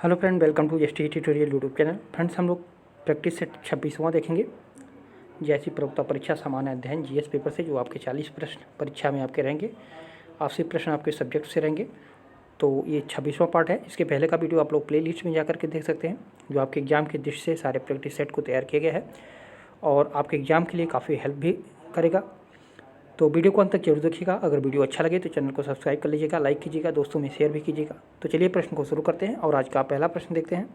Hello friend, welcome to ST tutorial YouTube channel. Friends, हम लोग practice set 26वां देखेंगे। जैसी प्रवक्ता परीक्षा सामान्य अध्ययन जीएस पेपर से जो आपके 40 प्रश्न परीक्षा में आपके रहेंगे, 80 प्रश्न आपके सब्जेक्ट से रहेंगे। तो ये 26वां पार्ट है। इसके पहले का वीडियो आप लोग प्ले लिस्ट में जाकर के देख सकते हैं, जो आपके एग्जाम की दृष्टि से सारे प्रैक्टिस सेट को तैयार किया गया है और आपके एग्जाम के लिए काफ़ी हेल्प भी करेगा। तो वीडियो को अंत तक जरूर देखिएगा। अगर वीडियो अच्छा लगे तो चैनल को सब्सक्राइब कर लीजिएगा, लाइक कीजिएगा, दोस्तों में शेयर भी कीजिएगा। तो चलिए प्रश्न को शुरू करते हैं और आज का पहला प्रश्न देखते हैं।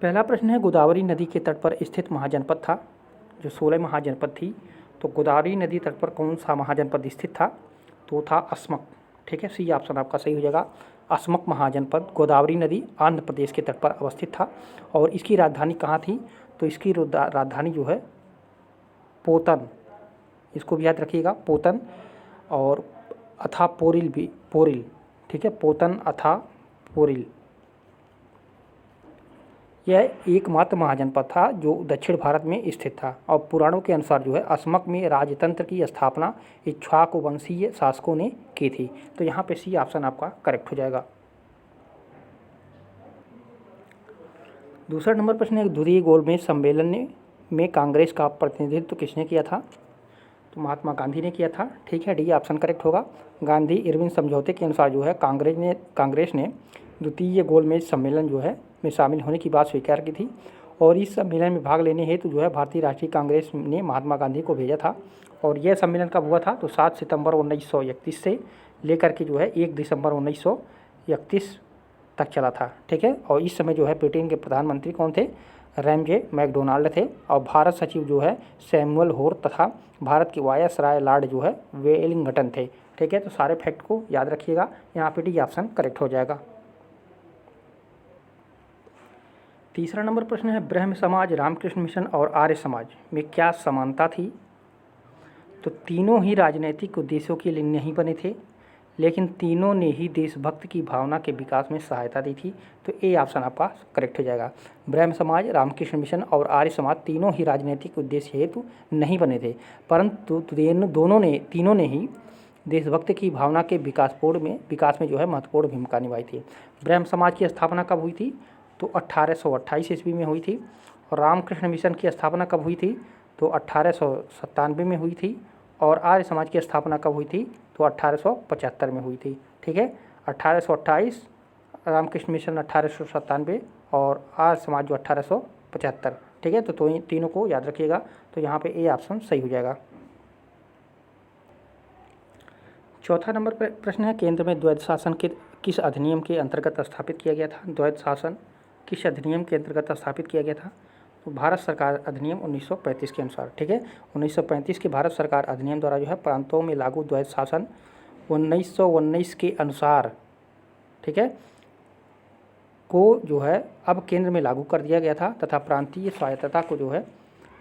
पहला प्रश्न है, गोदावरी नदी के तट पर स्थित महाजनपद था। जो 16 महाजनपद थी, तो गोदावरी नदी तट पर कौन सा महाजनपद स्थित था? तो था अस्मक। ठीक है, सी ऑप्शन आपका सही हो जाएगा। अस्मक महाजनपद गोदावरी नदी आंध्र प्रदेश के तट पर अवस्थित था। और इसकी राजधानी कहाँ थी? तो इसकी राजधानी जो है पोतन, इसको भी याद रखिएगा, पोतन। और अथा पोरिल भी, पोरिल, ठीक है, पोतन अथा पोरिल। यह एकमात्र महाजनपद था जो दक्षिण भारत में स्थित था। और पुराणों के अनुसार जो है अस्मक में राजतंत्र की स्थापना इक्ष्वाकु वंशीय शासकों ने की थी। तो यहाँ पे सी ऑप्शन आपका करेक्ट हो जाएगा। दूसरा नंबर प्रश्न है, द्वितीय गोलमेज सम्मेलन में कांग्रेस का प्रतिनिधित्व किसने किया था? तो महात्मा गांधी ने किया था। ठीक है, डी ऑप्शन करेक्ट होगा। गांधी इरविन समझौते के अनुसार जो है कांग्रेस ने द्वितीय गोलमेज सम्मेलन जो है में शामिल होने की बात स्वीकार की थी। और इस सम्मेलन में भाग लेने हेतु जो है भारतीय राष्ट्रीय कांग्रेस ने महात्मा गांधी को भेजा था। और यह सम्मेलन कब हुआ था? तो 7 सितंबर 1931 से लेकर के जो है 1 दिसंबर 1931 तक चला था। ठीक है, और इस समय जो है ब्रिटेन के प्रधानमंत्री कौन थे? रैमजे मैकडोनाल्ड थे। और भारत सचिव जो है सैमुअल होर तथा भारत के वायसराय लॉर्ड जो है वेलिंगटन थे। ठीक है, तो सारे फैक्ट को याद रखिएगा। यहाँ पे डी ऑप्शन करेक्ट हो जाएगा। तीसरा नंबर प्रश्न है, ब्रह्म समाज, रामकृष्ण मिशन और आर्य समाज में क्या समानता थी? तो तीनों ही राजनैतिक उद्देश्यों के लिए नहीं बने थे, लेकिन तीनों ने ही देशभक्त की भावना के विकास में सहायता दी थी। तो ए ऑप्शन आपका करेक्ट हो जाएगा। ब्रह्म समाज, रामकृष्ण मिशन और आर्य समाज तीनों ही राजनीतिक उद्देश्य हेतु नहीं बने थे, परंतु तीनों ने ही देशभक्त की भावना के विकास में जो है महत्वपूर्ण भूमिका निभाई थी। ब्रह्म समाज की स्थापना कब हुई थी? तो 1828 ईस्वी में हुई थी। और रामकृष्ण मिशन की स्थापना कब हुई थी? तो 1897 में हुई थी। और आर्य समाज की स्थापना कब हुई थी? तो 1875 में हुई थी। ठीक है, 1828, रामकृष्ण मिशन 1897 और आर्य समाज जो 1875। ठीक है, तो तीनों को याद रखिएगा। तो यहाँ पे ए ऑप्शन सही हो जाएगा। चौथा नंबर पर प्रश्न है, केंद्र में द्वैध शासन के किस अधिनियम के अंतर्गत स्थापित किया गया था? द्वैध शासन किस अधिनियम के अंतर्गत स्थापित किया गया था? तो भारत सरकार अधिनियम 1935 के अनुसार। ठीक है, 1935 के भारत सरकार अधिनियम द्वारा जो है प्रांतों में लागू द्वैध शासन 1919 के अनुसार, ठीक है, को जो है अब केंद्र में लागू कर दिया गया था तथा प्रांतीय स्वायत्तता को जो है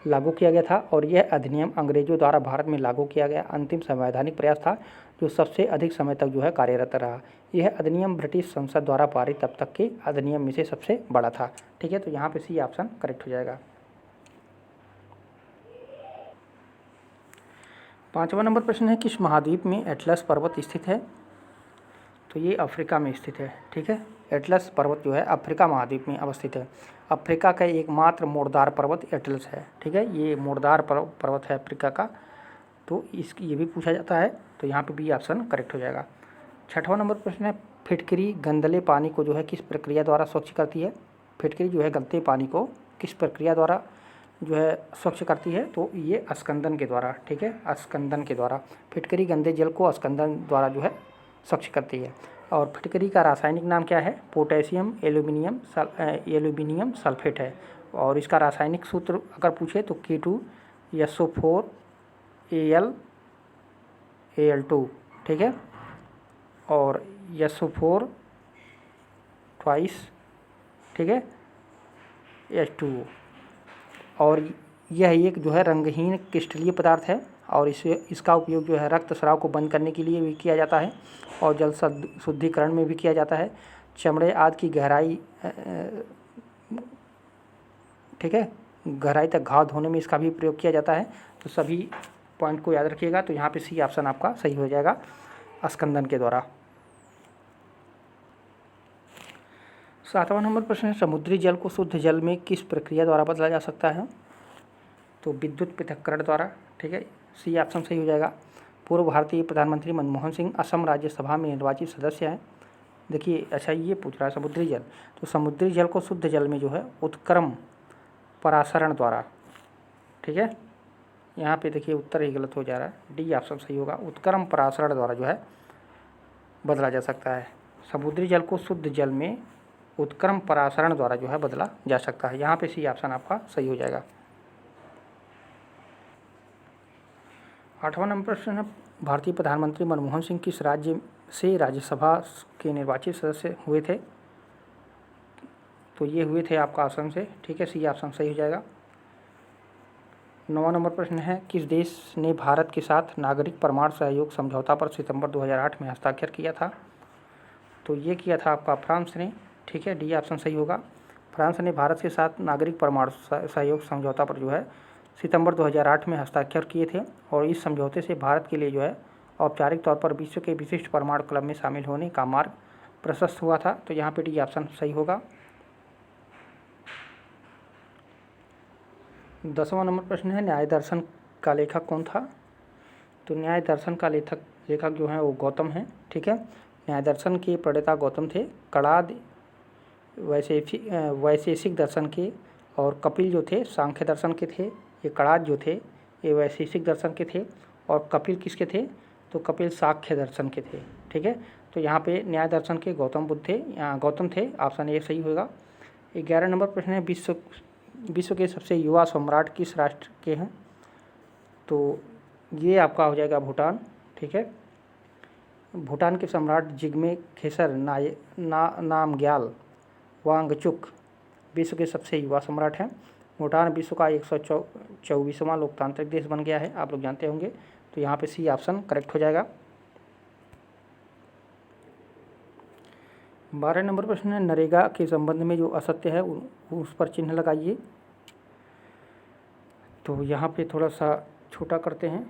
लागू किया गया था। और यह अधिनियम अंग्रेजों द्वारा भारत में लागू किया गया अंतिम संवैधानिक प्रयास था, जो सबसे अधिक समय तक जो है कार्यरत रहा। यह अधिनियम ब्रिटिश संसद द्वारा पारित तब तक के अधिनियम में से सबसे बड़ा था। ठीक है, तो यहाँ पे सी ऑप्शन करेक्ट हो जाएगा। पांचवा नंबर प्रश्न है, किस महाद्वीप में एटलस पर्वत स्थित है? तो ये अफ्रीका में स्थित है। ठीक है, एटलस पर्वत जो है अफ्रीका महाद्वीप में अवस्थित है। अफ्रीका का एकमात्र मोड़दार पर्वत एटलस है। ठीक है, ये मोड़दार पर्वत है अफ्रीका का। तो इसकी ये भी पूछा जाता है, तो यहाँ पे बी ऑप्शन करेक्ट हो जाएगा। छठवां नंबर प्रश्न है, फिटकरी गंदले पानी को जो है किस प्रक्रिया द्वारा स्वच्छ करती है? फिटकरी जो है गलते पानी को किस प्रक्रिया द्वारा जो है स्वच्छ करती है? तो ये अस्कंदन के द्वारा। ठीक है, अस्कंदन के द्वारा फिटकरी गंदे जल को अस्कंदन द्वारा जो है स्वच्छ करती है। और फिटकरी का रासायनिक नाम क्या है? पोटेशियम एल्यूमिनियम सल्फेट है। और इसका रासायनिक सूत्र अगर पूछे तो K2SO4 Al2। ठीक है, और SO4 ट्वाइस, ठीक है, H2O। और यह एक जो है रंगहीन क्रिस्टलीय पदार्थ है और इसका उपयोग जो है रक्तस्राव को बंद करने के लिए भी किया जाता है और जल शुद्धिकरण में भी किया जाता है। चमड़े आदि की गहराई, ठीक है, गहराई तक घाव धोने में इसका भी प्रयोग किया जाता है। तो सभी पॉइंट को याद रखिएगा। तो यहाँ पे सी ऑप्शन आपका सही हो जाएगा, अस्कंदन के द्वारा। 7वां नंबर प्रश्न है, समुद्री जल को शुद्ध जल में किस प्रक्रिया द्वारा बदला जा सकता है? तो विद्युत पृथक्करण द्वारा। ठीक है, सी ऑप्शन सही हो जाएगा। पूर्व भारतीय प्रधानमंत्री मनमोहन सिंह असम राज्यसभा में निर्वाचित सदस्य हैं। देखिए, अच्छा ये पूछ रहा है समुद्री जल, तो समुद्री जल को शुद्ध जल में जो है उत्क्रम परासरण द्वारा। ठीक है, यहाँ पे देखिए उत्तर ही गलत हो जा रहा है, डी ऑप्शन सही होगा। उत्क्रम परासरण द्वारा जो है बदला जा सकता है। समुद्री जल को शुद्ध जल में उत्क्रम परासरण द्वारा जो है बदला जा सकता है। यहाँ पे सी ऑप्शन आपका सही हो जाएगा। 8वां नंबर प्रश्न है, भारतीय प्रधानमंत्री मनमोहन सिंह किस राज्य से राज्यसभा के निर्वाचित सदस्य हुए थे? तो ये हुए थे आपका असम से। ठीक है, सी ऑप्शन सही हो जाएगा। 9वां नंबर प्रश्न है, किस देश ने भारत के साथ नागरिक परमाणु सहयोग समझौता पर सितंबर 2008 में हस्ताक्षर किया था? तो ये किया था आपका फ्रांस ने। ठीक है, डी ऑप्शन सही होगा। फ्रांस ने भारत के साथ नागरिक परमाणु सहयोग समझौता पर जो है सितंबर 2008 में हस्ताक्षर किए थे, और इस समझौते से भारत के लिए जो है औपचारिक तौर पर विश्व के विशिष्ट परमाणु क्लब में शामिल होने का मार्ग प्रशस्त हुआ था। तो यहाँ पे डी ऑप्शन सही होगा। 10वां नंबर प्रश्न है, न्याय दर्शन का लेखक कौन था? तो न्याय दर्शन का लेखक जो है वो गौतम है। ठीक है, न्याय दर्शन के प्रणेता गौतम थे। कणाद वैशेषिक दर्शन के, और कपिल जो थे सांख्य दर्शन के थे। ये कणाद जो थे ये वैशेषिक दर्शन के थे, और कपिल किसके थे? तो कपिल सांख्य दर्शन के थे। ठीक है, तो यहाँ पे न्याय दर्शन के गौतम बुद्ध थे, गौतम थे। ऑप्शन ए सही होगा। 11 नंबर प्रश्न है, विश्व के सबसे युवा सम्राट किस राष्ट्र के हैं? तो ये आपका हो जाएगा भूटान। ठीक है, भूटान के सम्राट जिग्मे खेसर नामग्याल वांगचुक विश्व के सबसे युवा सम्राट हैं। भूटान विश्व का 124वां लोकतांत्रिक देश बन गया है, आप लोग जानते होंगे। तो यहाँ पे सी ऑप्शन करेक्ट हो जाएगा। 12 नंबर प्रश्न है, नरेगा के संबंध में जो असत्य है उस पर चिन्ह लगाइए। तो यहाँ पे थोड़ा सा छोटा करते हैं।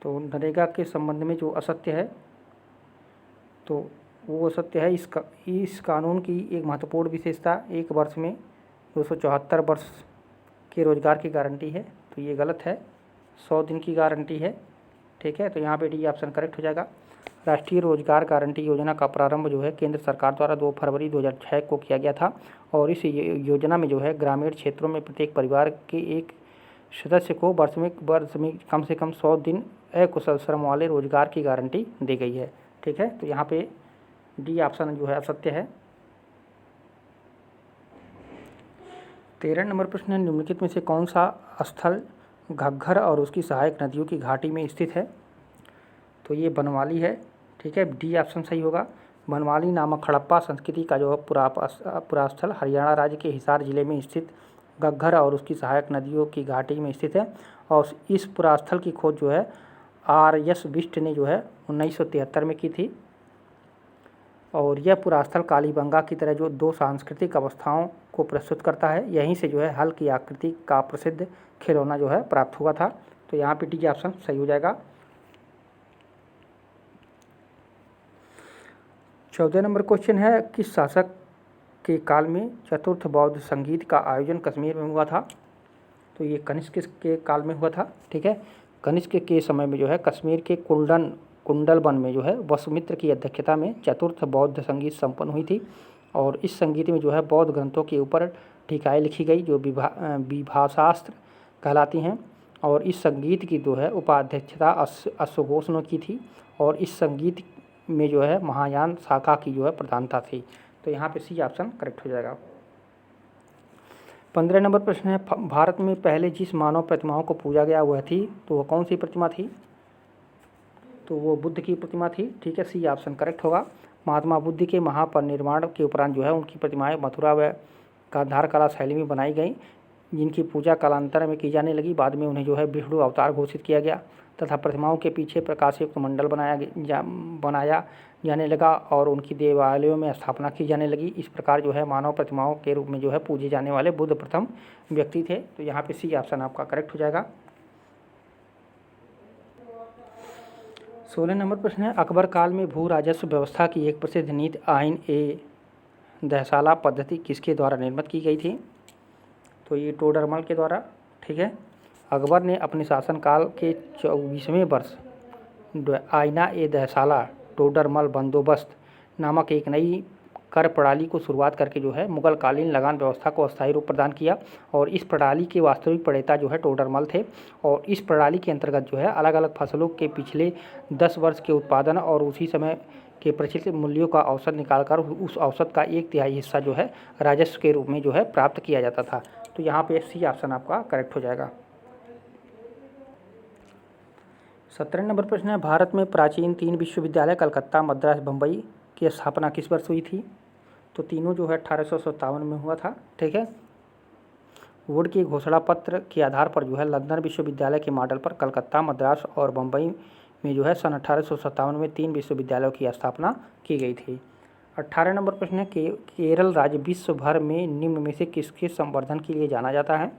तो नरेगा के संबंध में जो असत्य है, तो वो असत्य है इस कानून की एक महत्वपूर्ण विशेषता एक वर्ष में 274 वर्ष के रोजगार की गारंटी है। तो ये गलत है, 100 दिन की गारंटी है। ठीक है, तो यहाँ पे डी ऑप्शन करेक्ट हो जाएगा। राष्ट्रीय रोजगार गारंटी योजना का प्रारंभ जो है केंद्र सरकार द्वारा 2 फरवरी 2006 को किया गया था, और इस योजना में जो है ग्रामीण क्षेत्रों में प्रत्येक परिवार के एक सदस्य को वर्ष में कम से कम 100 दिन अकुशल श्रम वाले रोजगार की गारंटी दी गई है। ठीक है, तो यहाँ पे डी ऑप्शन जो है असत्य है। 13 नंबर प्रश्न है, निम्नलिखित में से कौन सा स्थल घग्गर और उसकी सहायक नदियों की घाटी में स्थित है? तो ये बनवाली है। ठीक है, डी ऑप्शन सही होगा। बनवाली नामक हड़प्पा संस्कृति का जो पुरास्थल हरियाणा राज्य के हिसार जिले में स्थित घग्गर और उसकी सहायक नदियों की घाटी में स्थित है, और इस पुरास्थल की खोज जो है आर.एस. बिष्ट ने जो है 1973 में की थी। और यह पुरास्थल कालीबंगा की तरह जो 2 सांस्कृतिक अवस्थाओं को प्रस्तुत करता है। यहीं से जो है हल की आकृति का प्रसिद्ध खिलौना जो है प्राप्त हुआ था। तो यहाँ पे डी ऑप्शन सही हो जाएगा। 14 नंबर क्वेश्चन है, किस शासक के काल में चतुर्थ बौद्ध संगीत का आयोजन कश्मीर में हुआ था? तो ये कनिष्क के काल में हुआ था। ठीक है, कनिष्क के समय में जो है कश्मीर के कुंडलबन में जो है वसुमित्र की अध्यक्षता में चतुर्थ बौद्ध संगीत संपन्न हुई थी, और इस संगीत में जो है बौद्ध ग्रंथों के ऊपर टीकाएँ लिखी गई जो विभाषास्त्र कहलाती हैं, और इस संगीत की जो है उपाध्यक्षता अश्वघोष ने की थी, और इस संगीत में जो है महायान शाखा की जो है प्रधानता थी। तो यहाँ पे सी ऑप्शन करेक्ट हो जाएगा। 15 नंबर प्रश्न है, भारत में पहले जिस मानव प्रतिमाओं को पूजा गया वह थी, तो वह कौन सी प्रतिमा थी? तो वो बुद्ध की प्रतिमा थी। ठीक है, सी ऑप्शन करेक्ट होगा। महात्मा बुद्ध के महापरिनिर्वाण के उपरांत जो है उनकी प्रतिमाएं मथुरा व गांधार कला शैली में बनाई गई, जिनकी पूजा कालांतर में की जाने लगी। बाद में उन्हें जो है विष्णु अवतार घोषित किया गया, तथा प्रतिमाओं के पीछे प्रकाशयुक्त मंडल बनाया जाने लगा, और उनकी देवालयों में स्थापना की जाने लगी। इस प्रकार जो है मानव प्रतिमाओं के रूप में जो है पूजे जाने वाले बुद्ध प्रथम व्यक्ति थे। तो यहाँ पे सी ऑप्शन आपका करेक्ट हो जाएगा। 16 नंबर प्रश्न है, अकबर काल में भू राजस्व व्यवस्था की एक प्रसिद्ध नीति आइन ए दहसाला पद्धति किसके द्वारा निर्मित की गई थी? तो ये टोडरमल के द्वारा। ठीक है, अकबर ने अपने शासनकाल के 24वें वर्ष आइना ए दहसाला टोडरमल बंदोबस्त नामक एक नई कर प्रणाली को शुरुआत करके जो है मुगल कालीन लगान व्यवस्था को अस्थायी रूप प्रदान किया। और इस प्रणाली के वास्तविक प्रणेता जो है टोडरमल थे। और इस प्रणाली के अंतर्गत जो है अलग अलग फसलों के पिछले 10 वर्ष के उत्पादन और उसी समय के प्रचलित मूल्यों का औसत निकालकर उस औसत का 1/3 हिस्सा जो है राजस्व के रूप में जो है प्राप्त किया जाता था। तो यहाँ पे सी ऑप्शन आपका करेक्ट हो जाएगा। 17 नंबर प्रश्न है, भारत में प्राचीन 3 विश्वविद्यालय कलकत्ता, मद्रास, बम्बई की स्थापना किस वर्ष हुई थी? तो तीनों जो है 1857 में हुआ था। ठीक है, वुड के घोषणा पत्र के आधार पर जो है लंदन विश्वविद्यालय के मॉडल पर कलकत्ता, मद्रास और बम्बई में जो है सन 1857 में 3 विश्वविद्यालयों की स्थापना की गई थी। 18 नंबर प्रश्न है, केरल राज्य विश्व भर में निम्न में से किसके संवर्धन के लिए जाना जाता है?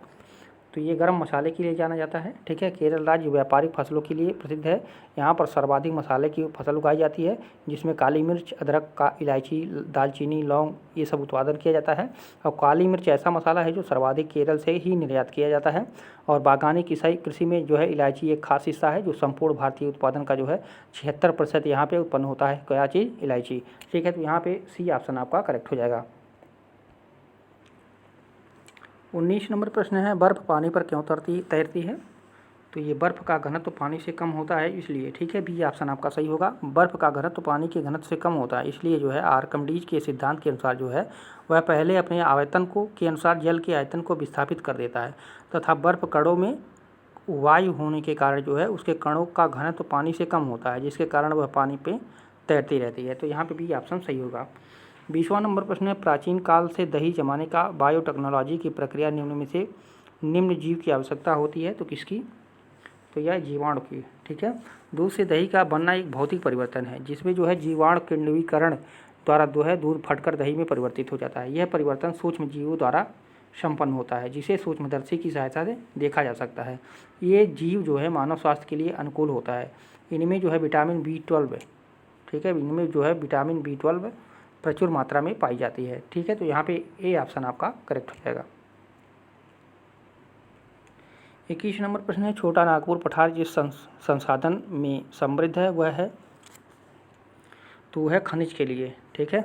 तो ये गरम मसाले के लिए जाना जाता है। ठीक है, केरल राज्य व्यापारिक फसलों के लिए प्रसिद्ध है। यहाँ पर सर्वाधिक मसाले की फसल उगाई जाती है, जिसमें काली मिर्च, अदरक, का इलायची, दालचीनी, लौंग ये सब उत्पादन किया जाता है। और काली मिर्च ऐसा मसाला है जो सर्वाधिक केरल से ही निर्यात किया जाता है। और बागानी कृषि में जो है इलायची एक खास हिस्सा है जो संपूर्ण भारतीय उत्पादन का जो है 76% यहाँ पे उत्पन्न होता है। क्या चीज़? इलायची। ठीक है, तो यहाँ पे सी ऑप्शन आपका करेक्ट हो जाएगा। 19 नंबर प्रश्न है, बर्फ़ पानी पर क्यों तैरती है? तो ये बर्फ़ का घनत्व पानी से कम होता है इसलिए। ठीक है, बी ऑप्शन आपका सही होगा। बर्फ़ का घनत्व पानी के घनत्व से कम होता है इसलिए जो है आर्किमिडीज के सिद्धांत के अनुसार जो है वह पहले अपने आयतन को के अनुसार जल के आयतन को विस्थापित कर देता है तथा बर्फ़ कणों में वायु होने के कारण जो है उसके कणों का घनत्व पानी से कम होता है, जिसके कारण वह पानी पे तैरती रहती है। तो यहाँ पे बी ऑप्शन सही होगा। 20वां नंबर प्रश्न है, प्राचीन काल से दही जमाने का बायोटेक्नोलॉजी की प्रक्रिया निम्न में से निम्न जीव की आवश्यकता होती है तो किसकी? तो यह जीवाणु की। ठीक है, दूध से दही का बनना एक भौतिक परिवर्तन है जिसमें जो है जीवाणु किण्विकरण द्वारा जो है दूध फटकर दही में परिवर्तित हो जाता है। यह परिवर्तन सूक्ष्म जीवों द्वारा संपन्न होता है जिसे सूक्ष्मदर्शी की सहायता से देखा जा सकता है। ये जीव जो है मानव स्वास्थ्य के लिए अनुकूल होता है। इनमें जो है विटामिन B12, ठीक है, इनमें जो है विटामिन B12 प्रचुर मात्रा में पाई जाती है। ठीक है, तो यहाँ पे ए ऑप्शन आपका करेक्ट हो जाएगा। 21 नंबर प्रश्न है, छोटा नागपुर पठार जिस संसाधन में समृद्ध है वह है? तो वह है खनिज के लिए। ठीक है,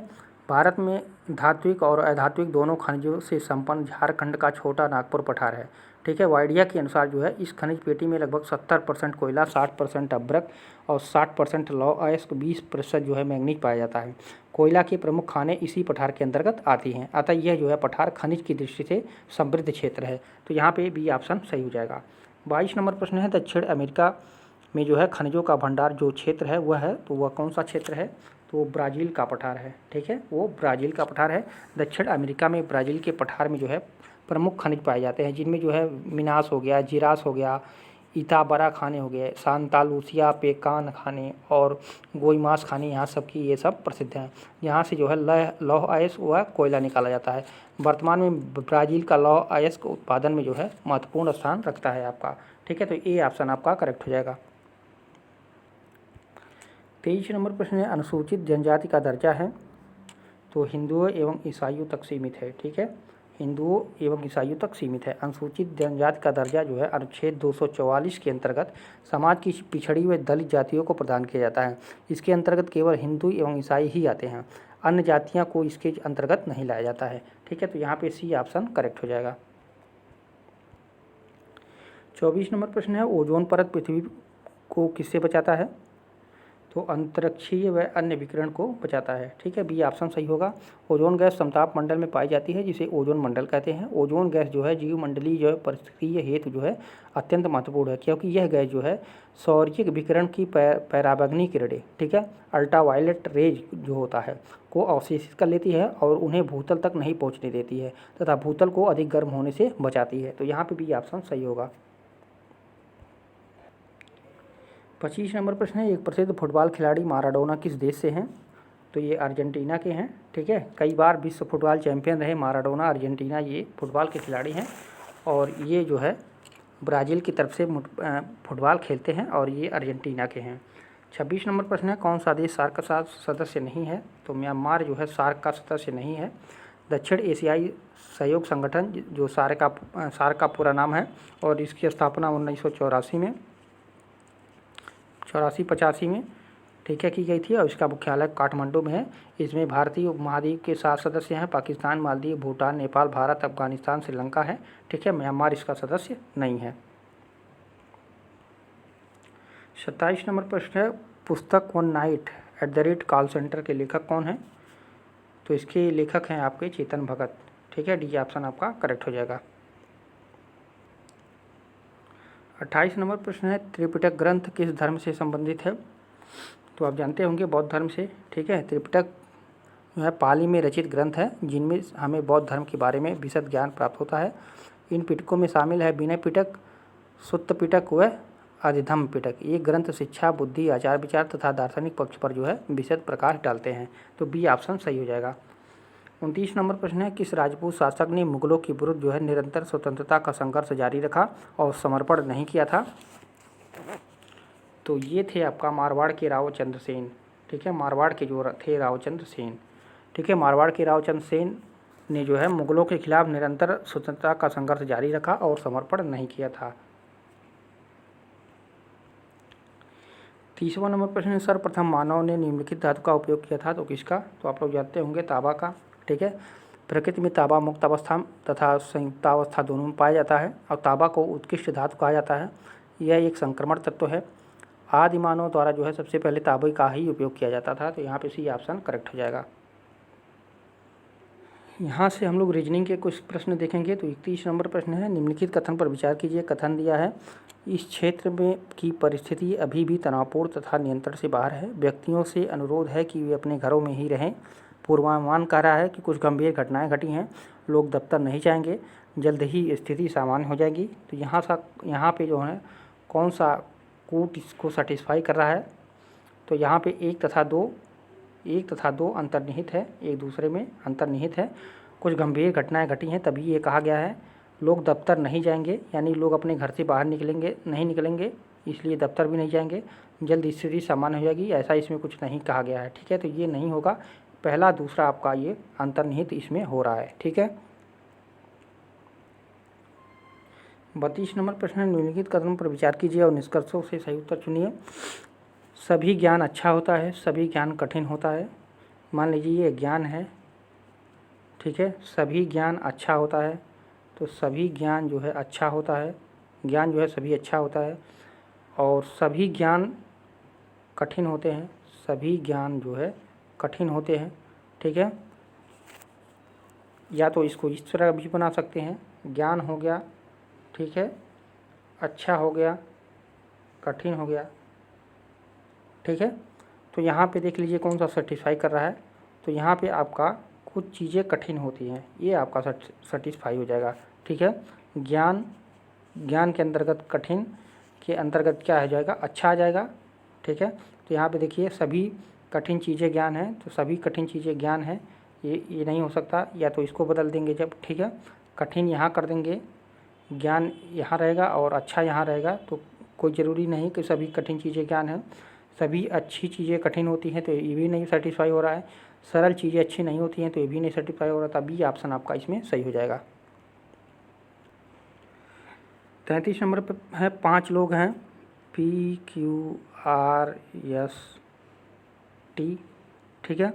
भारत में धात्विक और अधात्विक दोनों खनिजों से संपन्न झारखंड का छोटा नागपुर पठार है। ठीक है, वाइडिया के अनुसार जो है इस खनिज पेटी में लगभग 70% कोयला, 60% अभ्रक और 60% लौह अयस्क, 20% जो है मैंगनीज पाया जाता है। कोयला के प्रमुख खानें इसी पठार के अंतर्गत आती हैं, अतः यह जो है पठार खनिज की दृष्टि से समृद्ध क्षेत्र है। तो यहाँ पे बी ऑप्शन सही हो जाएगा। 22 नंबर प्रश्न है, दक्षिण अमेरिका में जो है खनिजों का भंडार जो क्षेत्र है वह है, तो वह कौन सा क्षेत्र है? तो वो ब्राज़ील का पठार है। ठीक है, वो ब्राज़ील का पठार है। दक्षिण अमेरिका में ब्राज़ील के पठार में जो है प्रमुख खनिज पाए जाते हैं जिनमें जो है मिनास हो गया, जिरास हो गया, इताबरा खाने हो गए, सांता लूसिया पेकान खाने और गोइमास खाने, यहाँ सब की ये सब प्रसिद्ध हैं। यहाँ से जो है लौह अयस्क व कोयला निकाला जाता है। वर्तमान में ब्राज़ील का लौह अयस्क उत्पादन में जो है महत्वपूर्ण स्थान रखता है आपका। ठीक है, तो ए ऑप्शन आपका करेक्ट हो जाएगा। 23 नंबर प्रश्न है, अनुसूचित जनजाति का दर्जा है? तो हिंदुओं एवं ईसाइयों तक सीमित है। ठीक है, हिंदुओं एवं ईसाइयों तक सीमित है। अनुसूचित जनजाति का दर्जा जो है अनुच्छेद 244 के अंतर्गत समाज की पिछड़ी व दलित जातियों को प्रदान किया जाता है। इसके अंतर्गत केवल हिंदू एवं ईसाई ही आते हैं, अन्य जातियाँ को इसके अंतर्गत नहीं लाया जाता है। ठीक है, तो यहाँ पे सी ऑप्शन करेक्ट हो जाएगा। 24 नंबर प्रश्न है, ओजोन परत पृथ्वी को किससे बचाता है? तो अंतरिक्षीय व अन्य विकिरण को बचाता है। ठीक है, बी ऑप्शन सही होगा। ओजोन गैस समताप मंडल में पाई जाती है जिसे ओजोन मंडल कहते हैं। ओजोन गैस जो है जीवमंडलीय जो है परिस्थितिकीय हेतु जो है अत्यंत महत्वपूर्ण है क्योंकि यह गैस जो है सौर्यिक विकिरण की पराबैंगनी किरणें, ठीक है, अल्ट्रावायलेट रेज जो होता है को अवशोषित कर लेती है और उन्हें भूतल तक नहीं पहुँचने देती है तथा भूतल को अधिक गर्म होने से बचाती है। तो यहाँ पर बी ऑप्शन सही होगा। 25 नंबर प्रश्न है, एक प्रसिद्ध फुटबॉल खिलाड़ी माराडोना किस देश से हैं? तो ये अर्जेंटीना के हैं। ठीक है, कई बार विश्व फुटबॉल चैंपियन रहे माराडोना, अर्जेंटीना ये फुटबॉल के खिलाड़ी हैं और ये जो है ब्राज़ील की तरफ से फुटबॉल खेलते हैं और ये अर्जेंटीना के हैं। 26 नंबर प्रश्न है, कौन सा देश सार्क का सदस्य नहीं है? तो म्यांमार जो है सार्क का सदस्य नहीं है। दक्षिण एशियाई सहयोग संगठन, जो सार्क का पूरा नाम है, और इसकी स्थापना 1984 में 84-85 में ठीक है की गई थी, और इसका मुख्यालय काठमांडू में है। इसमें भारतीय उपमहाद्वीप के 7 सदस्य हैं, पाकिस्तान, मालदीव, भूटान, नेपाल, भारत, अफगानिस्तान, श्रीलंका है। ठीक है, म्यांमार इसका सदस्य नहीं है। 27 नंबर प्रश्न है, पुस्तक वन नाइट @कॉल सेंटर के लेखक कौन है? तो इसके लेखक हैं आपके चेतन भगत। ठीक है, डी ऑप्शन आपका करेक्ट हो जाएगा। 28 नंबर प्रश्न है, त्रिपिटक ग्रंथ किस धर्म से संबंधित है? तो आप जानते होंगे बौद्ध धर्म से। ठीक है, त्रिपिटक जो है पाली में रचित ग्रंथ है, जिनमें हमें बौद्ध धर्म के बारे में विशद ज्ञान प्राप्त होता है। इन पिटकों में शामिल है विनय पिटक, सुत्त पिटक व अधिधम्म पिटक। ये ग्रंथ शिक्षा, बुद्धि, आचार विचार तथा दार्शनिक पक्ष पर जो है विशद प्रकाश डालते हैं। तो बी ऑप्शन सही हो जाएगा। 29 नंबर प्रश्न है, किस राजपूत शासक ने मुगलों के विरुद्ध जो है निरंतर स्वतंत्रता का संघर्ष जारी रखा और समर्पण नहीं किया था? तो ये थे आपका मारवाड़ के रावचंद्र सेन। ठीक है, मारवाड़ के जो थे रावचंद्र सेन। ठीक है, मारवाड़ के रावचंद्र सेन ने जो है मुगलों के खिलाफ निरंतर स्वतंत्रता का संघर्ष जारी रखा और समर्पण नहीं किया था। 30वां नंबर प्रश्न है, सर्वप्रथम मानव ने निम्नलिखित धातु का उपयोग किया था? तो किसका? तो आप लोग जानते होंगे तांबा का। ठीक है, प्रकृति में तांबा मुक्त अवस्था तथा संयुक्तावस्था दोनों में पाया जाता है, और तांबा को उत्कृष्ट धातु कहा जाता है। यह एक संक्रमण तत्व है। आदि मानव द्वारा जो है सबसे पहले तांबे का ही उपयोग किया जाता था। तो यहाँ पे सी ऑप्शन करेक्ट हो जाएगा। यहाँ से हम लोग रीजनिंग के कुछ प्रश्न देखेंगे। तो 31 नंबर प्रश्न है, निम्नलिखित कथन पर विचार कीजिए। कथन दिया है, इस क्षेत्र में की परिस्थिति अभी भी तनावपूर्ण तथा नियंत्रण से बाहर है। व्यक्तियों से अनुरोध है कि वे अपने घरों में ही रहें। पूर्वानुमान कह रहा है कि कुछ गंभीर घटनाएं घटी हैं। लोग दफ्तर नहीं जाएंगे, जल्द ही स्थिति सामान्य हो जाएगी। तो यहाँ पे जो है कौन सा कूट इसको सेटिस्फाई कर रहा है? तो यहाँ पे 1 तथा 2 अंतर्निहित है, एक दूसरे में अंतर्निहित है। कुछ गंभीर घटनाएं घटी हैं तभी ये कहा गया है। लोग दफ्तर नहीं जाएंगे, यानी लोग अपने घर से बाहर नहीं निकलेंगे, इसलिए दफ्तर भी नहीं जाएंगे। जल्द स्थिति सामान्य हो जाएगी, ऐसा इसमें कुछ नहीं कहा गया है। ठीक है, तो ये नहीं होगा। पहला दूसरा आपका ये अंतर्निहित इसमें हो रहा है। ठीक है, 32 नंबर प्रश्न है, निम्नलिखित कथनों पर विचार कीजिए और निष्कर्षों से सही उत्तर चुनिए। सभी ज्ञान अच्छा होता है, सभी ज्ञान कठिन होता है। मान लीजिए ये ज्ञान है। ठीक है, सभी ज्ञान अच्छा होता है, तो सभी ज्ञान जो है अच्छा होता है। ज्ञान जो है सभी अच्छा होता है, और सभी ज्ञान कठिन होते हैं। सभी ज्ञान जो है कठिन होते हैं। ठीक है, या तो इसको इस तरह भी बना सकते हैं, ज्ञान हो गया, ठीक है, अच्छा हो गया, कठिन हो गया। ठीक है, तो यहाँ पे देख लीजिए कौन सा सेटिस्फाई कर रहा है। तो यहाँ पे आपका कुछ चीज़ें कठिन होती हैं, ये आपका सेटिस्फाई हो जाएगा। ठीक है, ज्ञान के अंतर्गत कठिन के अंतर्गत क्या हो जाएगा? अच्छा आ जाएगा। ठीक है, तो यहाँ पे देखिए सभी कठिन चीज़ें ज्ञान है, तो सभी कठिन चीज़ें ज्ञान है, ये नहीं हो सकता। या तो इसको बदल देंगे जब, ठीक है, कठिन यहाँ कर देंगे, ज्ञान यहाँ रहेगा और अच्छा यहाँ रहेगा। तो कोई ज़रूरी नहीं कि सभी कठिन चीज़ें ज्ञान है। सभी अच्छी चीज़ें कठिन होती हैं, तो ये भी नहीं सेटिस्फाई हो रहा है। सरल चीज़ें अच्छी नहीं होती हैं, तो ये भी नहीं सेटिस्फाई हो रहा था। बी ऑप्शन आपका इसमें सही हो जाएगा। 33 नंबर पर है, 5 लोग हैं, PQRST। ठीक है,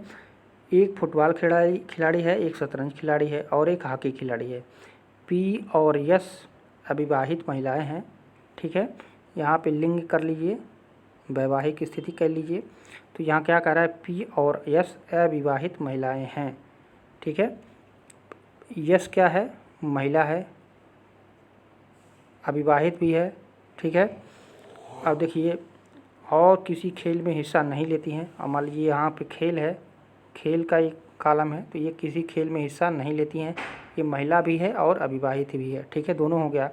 एक फुटबॉल खिलाड़ी है, एक शतरंज खिलाड़ी है और एक हॉकी खिलाड़ी है। P और S अविवाहित महिलाएं हैं। ठीक है, यहाँ पे लिंग कर लीजिए, वैवाहिक स्थिति कर लीजिए। तो यहाँ क्या कह रहा है? P और S अविवाहित महिलाएं हैं। ठीक है, S क्या है? महिला है, अविवाहित भी है। ठीक है, अब देखिए और किसी खेल में हिस्सा नहीं लेती हैं। अब मान लीजिए यहाँ पे खेल है, खेल का एक कॉलम है, तो ये किसी खेल में हिस्सा नहीं लेती हैं। ये महिला भी है और अविवाहित भी है। ठीक है, दोनों हो गया।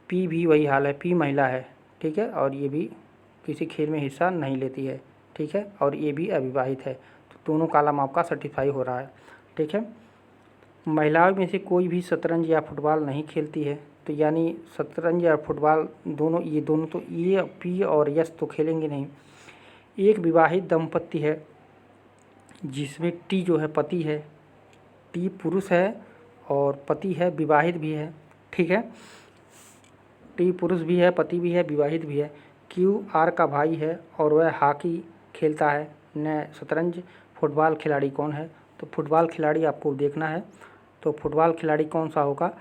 P भी वही हाल है, P महिला है। ठीक है, और ये भी किसी खेल में हिस्सा नहीं लेती है। ठीक है, और ये भी अविवाहित है। तो दोनों कॉलम आपका सर्टिफाई हो रहा है। ठीक है, महिलाओं में से कोई भी शतरंज या फुटबॉल नहीं खेलती है, तो यानी शतरंज और फुटबॉल दोनों, ये दोनों तो ये पी और यस तो खेलेंगे नहीं। एक विवाहित दंपत्ति है जिसमें टी जो है पति है, टी पुरुष है और पति है, विवाहित भी है, ठीक है। टी पुरुष भी है, पति भी है, विवाहित भी है। क्यू आर का भाई है और वह हॉकी खेलता है, न शतरंज। फुटबॉल खिलाड़ी कौन है? तो फुटबॉल खिलाड़ी आपको देखना है, तो फुटबॉल खिलाड़ी कौन सा होगा?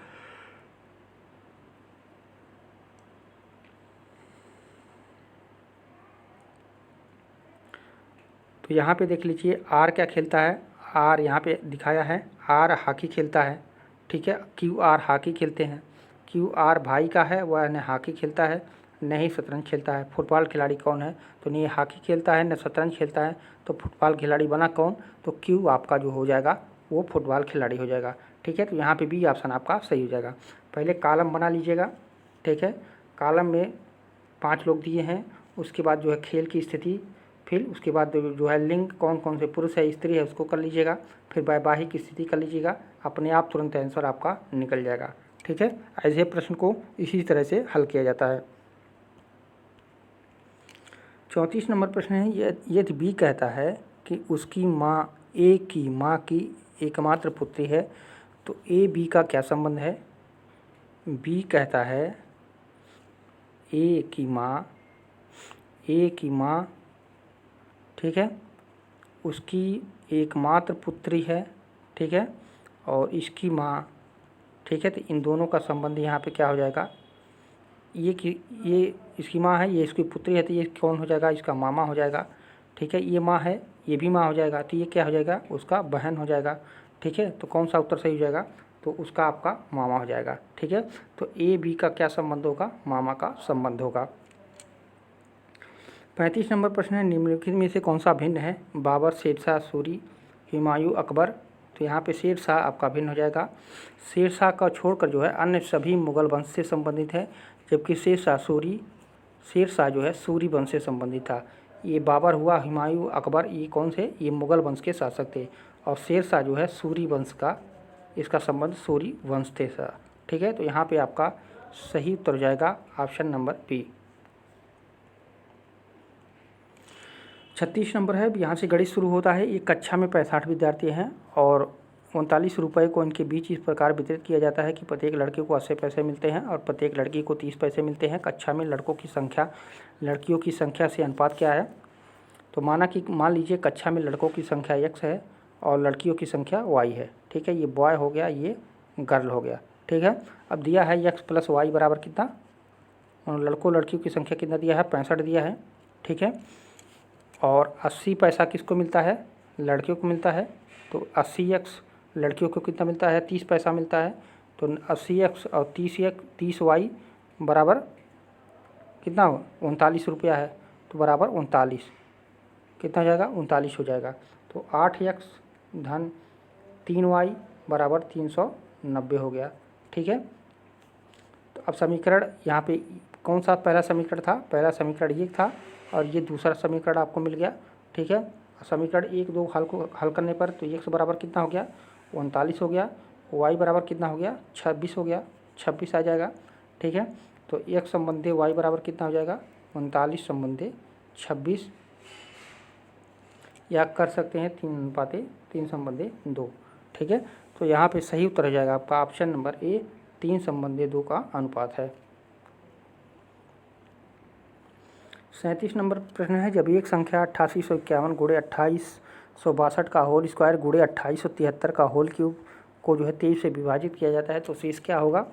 तो यहाँ पे देख लीजिए आर क्या खेलता है, आर यहाँ पे दिखाया है, आर हॉकी खेलता है, ठीक है। क्यू आर हॉकी खेलते हैं, क्यू आर भाई का है, वह न हॉकी खेलता है न ही शतरंज खेलता है। फुटबॉल खिलाड़ी कौन है? तो नहीं हॉकी खेलता है न शतरंज खेलता है, तो फुटबॉल खिलाड़ी बना कौन? तो क्यू आपका जो हो जाएगा वो फुटबॉल खिलाड़ी हो जाएगा, ठीक है। तो यहाँ पे बी ऑप्शन आपका सही हो जाएगा। पहले कॉलम बना लीजिएगा, ठीक है। कॉलम में 5 लोग दिए हैं, उसके बाद जो है खेल की स्थिति, फिर उसके बाद जो है लिंग कौन कौन से पुरुष है स्त्री है उसको कर लीजिएगा, फिर वैवाहिक स्थिति कर लीजिएगा, अपने आप तुरंत आंसर आपका निकल जाएगा, ठीक है। ऐसे प्रश्न को इसी तरह से हल किया जाता है। 34 नंबर प्रश्न है, यदि बी कहता है कि उसकी माँ ए की माँ की एकमात्र पुत्री है, तो ए बी का क्या संबंध है? बी कहता है ए की माँ, ठीक है, उसकी एकमात्र पुत्री है, ठीक है, और इसकी माँ, ठीक है। तो इन दोनों का संबंध यहाँ पे क्या हो जाएगा? ये इसकी माँ है, ये इसकी पुत्री है, तो ये कौन हो जाएगा? इसका मामा हो जाएगा, ठीक है। ये माँ है, ये भी माँ हो जाएगा, तो ये क्या हो जाएगा? उसका बहन हो जाएगा, ठीक है। तो कौन सा उत्तर सही हो जाएगा? तो उसका आपका मामा हो जाएगा, ठीक है। तो ए बी का क्या संबंध होगा? मामा का संबंध होगा। 35 नंबर प्रश्न है, निम्नलिखित में से कौन सा भिन्न है? बाबर, शेरशाह सूरी, हुमायूं, अकबर। तो यहाँ पे शेरशाह आपका भिन्न हो जाएगा। शेरशाह का छोड़कर जो है अन्य सभी मुगल वंश से संबंधित है, जबकि शेरशाह जो है सूरी वंश से संबंधित था। ये बाबर हुआ, हुमायूं, अकबर, ये कौन से? ये मुगल वंश के शासक थे, और शेरशाह जो है सूरी वंश का, इसका संबंध सूरी वंश थे, ठीक है। तो यहाँ पे आपका सही उत्तर हो जाएगा ऑप्शन नंबर बी। 36 नंबर है, यहाँ से गणित शुरू होता है। एक कक्षा में 65 विद्यार्थी हैं और 39 रुपये को इनके बीच इस प्रकार वितरित किया जाता है कि प्रत्येक लड़के को 80 पैसे मिलते हैं और प्रत्येक लड़की को 30 पैसे मिलते हैं। कक्षा में लड़कों की संख्या लड़कियों की संख्या से अनुपात क्या है? तो मान लीजिए कक्षा में लड़कों की संख्या x है और लड़कियों की संख्या y है, ठीक है। ये बॉय हो गया, ये गर्ल हो गया, ठीक है। अब दिया है x + y बराबर कितना, और लड़कों लड़कियों की संख्या कितना दिया है? 65 दिया है, ठीक है। और 80 पैसा किसको मिलता है? लड़कियों को मिलता है। तो 80x लड़कियों को कितना मिलता है? 30 पैसा मिलता है। तो 80x और 30y बराबर कितना हो? 39 रुपया है, तो बराबर 39 कितना हो जाएगा? 39 हो जाएगा। तो 8x धन 3y बराबर 390 हो गया, ठीक है। तो अब समीकरण यहाँ पे कौन सा पहला समीकरण था? पहला समीकरण ये था और ये दूसरा समीकरण आपको मिल गया, ठीक है। समीकरण 1, 2 हल करने पर तो x बराबर कितना हो गया? 39 हो गया। y बराबर कितना हो गया? 26 हो गया, 26 आ जाएगा, ठीक है। तो x संबंधी y बराबर कितना हो जाएगा? 39 संबंधी 26, या कर सकते हैं 3 संबंधी 2, ठीक है। तो यहाँ पे सही उत्तर हो जाएगा आपका ऑप्शन नंबर ए, 3 संबंधी 2 का अनुपात है। 37 नंबर प्रश्न है, जब एक संख्या 8851 गुणे 2862 का होल स्क्वायर गुणे 2873 का होल क्यूब को जो है 23 से विभाजित किया जाता है, तो शेष क्या होगा?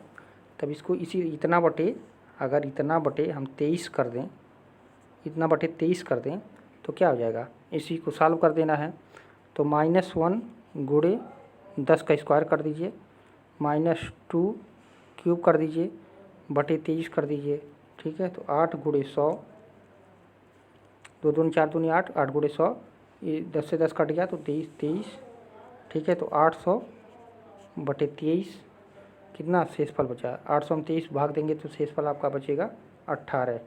तब इसको इतना बटे, अगर इतना बटे हम 23 कर दें, इतना बटे 23 कर दें तो क्या हो जाएगा? इसी को सॉल्व कर देना है। तो -1 गुणे 10 का स्क्वायर कर दीजिए, -2 क्यूब कर दीजिए, बटे 23 कर दीजिए, ठीक है। तो 8 गुणे 100, 2 दूनी 4 दूनी 8, 8 गुणे 100, ये 10 से 10 कट गया तो 23, ठीक है। तो 800 बटे 23 कितना शेषफल बचा? 800 में 23 भाग देंगे तो शेषफल आपका बचेगा 18,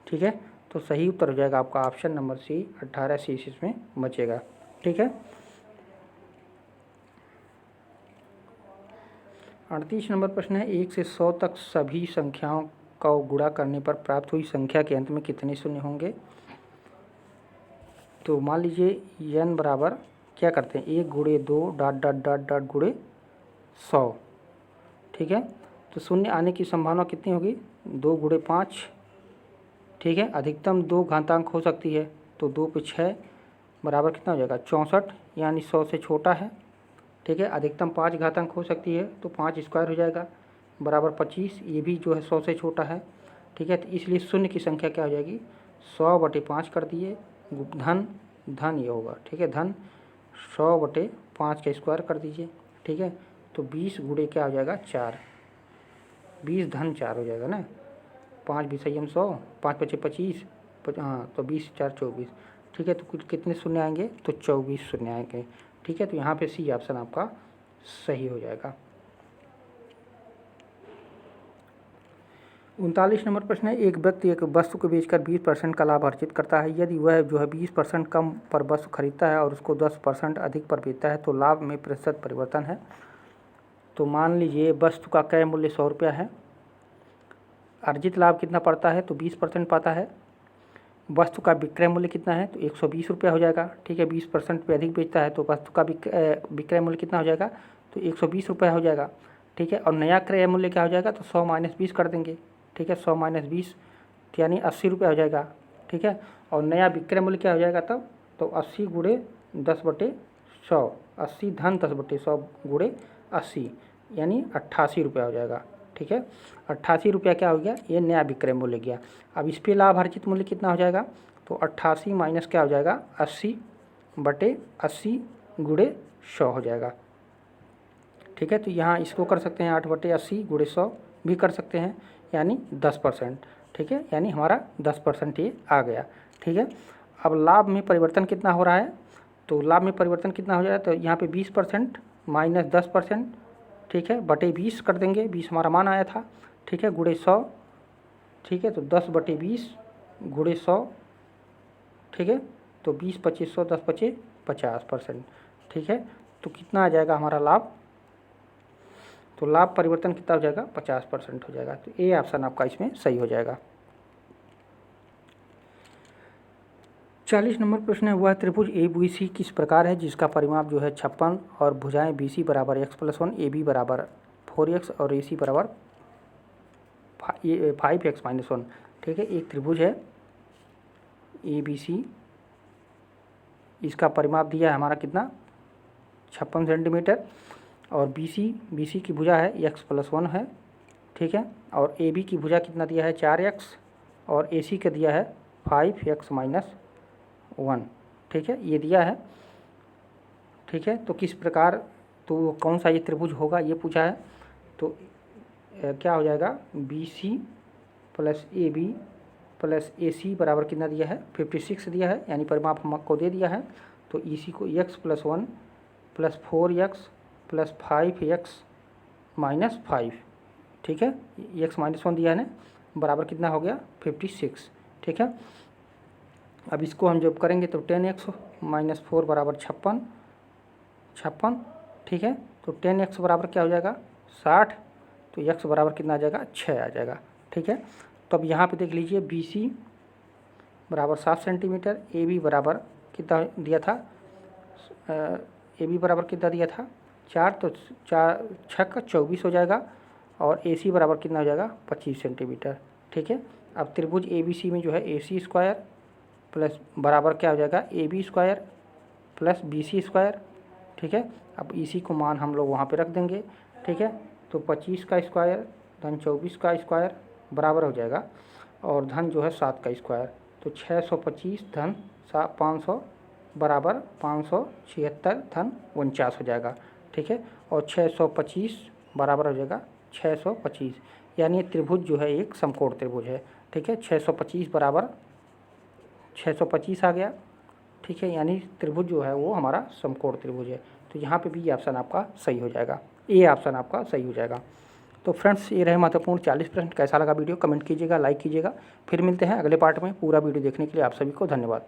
ठीक है। तो सही उत्तर हो जाएगा आपका ऑप्शन नंबर सी, 18 शेष इसमें बचेगा, ठीक है। 38 नंबर प्रश्न है 1 से 100 तक सभी संख्याओं का गुणा करने पर प्राप्त हुई संख्या के अंत में कितने शून्य होंगे। तो मान लीजिए n बराबर क्या करते हैं 1 गुणे 2 डॉट डॉट डॉट डॉट गुणे 100, ठीक है। तो शून्य आने की संभावना कितनी होगी 2 गुणे 5, ठीक है। अधिकतम 2 घातांक हो सकती है, तो 2 पे 6 बराबर कितना हो जाएगा 64, यानी 100 से छोटा है, ठीक है। अधिकतम 5 घातांक हो सकती है, तो 5 स्क्वायर हो जाएगा बराबर 25, ये भी जो है 100 से छोटा है, ठीक है। तो इसलिए शून्य की संख्या क्या हो जाएगी 100/5 कर दिए, धन ये होगा, ठीक है। धन 100/5 का स्क्वायर कर दीजिए, ठीक है। तो 20 गुणे क्या हो जाएगा 4, 20 धन 4 हो जाएगा ना, 5 विषयम 100, 5 × 25, हाँ तो 20 × 4 24, ठीक है। तो कुछ कितने शून्य आएंगे तो 24 शून्य आएंगे, ठीक है। तो यहाँ पे सी ऑप्शन आपका सही हो जाएगा। 39 नंबर प्रश्न है एक व्यक्ति एक वस्तु को बेचकर 20% का लाभ अर्जित करता है। यदि वह जो है 20% कम पर वस्तु खरीदता है और उसको 10% अधिक पर बेचता है तो लाभ में प्रतिशत परिवर्तन है। तो मान लीजिए वस्तु का क्रय मूल्य 100 रुपया है, अर्जित लाभ कितना पड़ता है तो 20% पाता है। वस्तु का विक्रय मूल्य कितना है तो 120 रुपया हो जाएगा, ठीक है। 20% पे अधिक बेचता है तो वस्तु का विक्रय मूल्य कितना हो जाएगा तो 120 रुपया हो जाएगा, ठीक है। और नया क्रय मूल्य क्या हो जाएगा तो 100 - 20 कर देंगे, ठीक है। 100 - 20 यानी 80 रुपया हो जाएगा, ठीक है। और नया विक्रय मूल्य क्या हो जाएगा तब तो 80 गुणे 10/100, 80 धन 10/100 गुणे 80 यानी 88 रुपया हो जाएगा, ठीक है। 88 रुपया क्या हो गया ये नया विक्रय मूल्य गया। अब इस पे लाभ अर्जित मूल्य कितना हो जाएगा तो 88 माइनस क्या हो जाएगा 80/80 गुणे 100 हो जाएगा, ठीक है। तो यहाँ इसको कर सकते हैं 8/80 गुणे 100 भी कर सकते हैं, यानी 10%, ठीक है। यानी हमारा 10% ये आ गया, ठीक है। अब लाभ में परिवर्तन कितना हो रहा है तो लाभ में परिवर्तन कितना हो जाएगा तो यहाँ पे 20% माइनस 10%, ठीक है, बटे 20 कर देंगे, 20 हमारा मान आया था, ठीक है, गुणे 100, ठीक है। तो 10/20 गुणे 100, ठीक है। तो 20 × 25 100, 10 × 25 50%, ठीक है। तो कितना आ जाएगा हमारा लाभ तो लाभ परिवर्तन कितना हो जाएगा 50% हो जाएगा। तो ए ऑप्शन आपका इसमें सही हो जाएगा। 40 नंबर प्रश्न है वह त्रिभुज ABC किस प्रकार है जिसका परिमाप जो है 56 और भुजाएं BC बराबर x+1, AB बराबर 4x और AC बराबर 5x-1, ठीक है। एक त्रिभुज है ABC, इसका परिमाप दिया है हमारा कितना 56 सेंटीमीटर और BC की भुजा है x+1 है, ठीक है। और AB की भुजा कितना दिया है 4x और AC का दिया है 5x-1, ठीक है, ये दिया है, ठीक है। तो किस प्रकार तो कौन सा ये त्रिभुज होगा ये पूछा है। तो क्या हो जाएगा BC + AB + AC बराबर कितना दिया है 56 दिया है, यानी परिमाप हमको दे दिया है। तो EC को x+1 + 4x + 5x-5, ठीक है, x-1 दिया है ना, बराबर कितना हो गया 56, ठीक है। अब इसको हम जब करेंगे तो 10x - 4 बराबर 56, ठीक है। तो 10x बराबर क्या हो जाएगा 60, तो x बराबर कितना आ जाएगा 6 आ जाएगा, ठीक है। तो अब यहाँ पे देख लीजिए BC बराबर 7 सेंटीमीटर, AB बराबर कितना दिया था AB बराबर कितना दिया था 4, तो 4 × 6 = 24 हो जाएगा और AC बराबर कितना हो जाएगा 25 सेंटीमीटर, ठीक है। अब त्रिभुज ABC में जो है AC स्क्वायर प्लस बराबर क्या हो जाएगा AB square plus BC square, ठीक है। अब EC को मान हम लोग वहाँ पे रख देंगे, ठीक है। तो 25 का स्क्वायर धन 24 का स्क्वायर बराबर हो जाएगा और धन जो है 7 का स्क्वायर, तो 625 धन 500 बराबर 576 धन 49 हो जाएगा, ठीक है। और 625 बराबर हो जाएगा 625, यानी त्रिभुज जो है एक समकोण त्रिभुज है, ठीक है। 625 बराबर 625 आ गया, ठीक है, यानी त्रिभुज जो है वो हमारा समकोण त्रिभुज है। तो यहाँ पे बी ऑप्शन आपका सही हो जाएगा, ए ऑप्शन आपका सही हो जाएगा। तो फ्रेंड्स ये रहे महत्वपूर्ण 40 प्रश्न। कैसा लगा वीडियो कमेंट कीजिएगा, लाइक कीजिएगा। फिर मिलते हैं अगले पार्ट में। पूरा वीडियो देखने के लिए आप सभी को धन्यवाद।